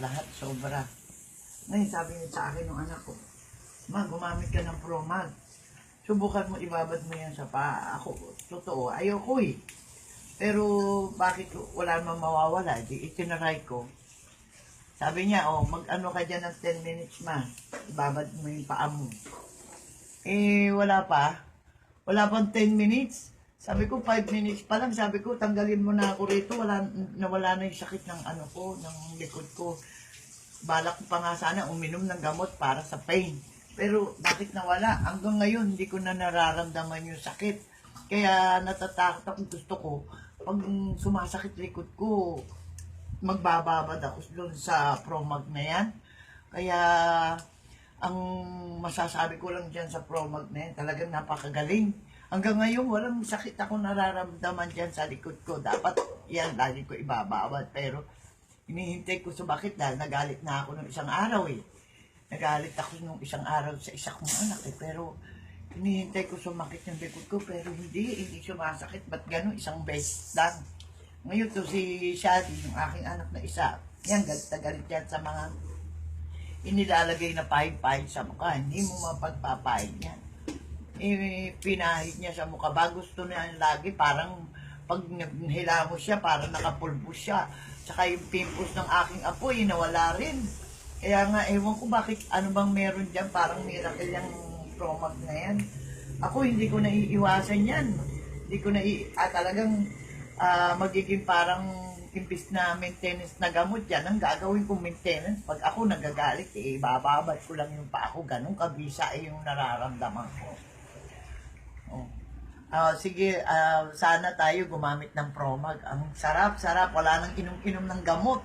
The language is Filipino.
lahat sobra. Ngayon sabi niya sa akin ng anak ko, Ma, gumamit ka ng Promag. Subukan mo, ibabad mo yan sa paa. Ako, totoo, ayoko eh. Pero bakit wala namang mawawala? Di itinaray ko. Sabi niya, mag-ano ka dyan ng 10 minutes, ma. Ibabad mo yung paa mo. Wala pa. Wala pang 10 minutes. Sabi ko, 5 minutes pa lang. Sabi ko, tanggalin mo na ako rito. Nawala na yung sakit ng ano ko, ng likod ko. Balak ko pa nga sana uminom ng gamot para sa pain. Pero bakit nawala? Hanggang ngayon, hindi ko na nararamdaman yung sakit. Kaya natatakot ako, gusto ko. Pag sumasakit likod ko, magbababad ako doon sa Promag na yan. Kaya ang masasabi ko lang dyan sa Promag na yan, talagang napakagaling. Hanggang ngayon, walang sakit ako nararamdaman dyan sa likod ko. Dapat yan, lagi ko ibabawad. Pero hinihintay ko sumakit dahil nagalit na ako ng isang araw eh. Nagalit ako nung isang araw sa isa kong anak eh. Pero hinihintay ko sumakit yung likod ko. Pero hindi sumasakit. Ba't gano'n? Isang beses lang. Ngayon to si Shadi, yung aking anak na isa. Yan, galit na galit yan sa mga inilalagay na pahid-pahid sa mukha. Hindi mo mapagpapahid yan. Pinahid niya sa mukha. Ba gusto niya lagi parang pag hila mo siya, parang nakapulbos siya. Tsaka yung pimples ng aking apo, nawala rin. Kaya nga, ewan ko bakit, ano bang meron dyan, parang miracle yung Promag na yan. Ako, hindi ko naiiwasan yan. Hindi ko talagang magiging parang imbis na maintenance na gamot yan, ang gagawin kong maintenance, pag ako nagagalit, bababad ko lang yung pa ako, ganun kabisa yung nararamdaman ko. Sige, sana tayo gumamit ng Promag. Ang sarap-sarap, wala nang inom-inom ng gamot.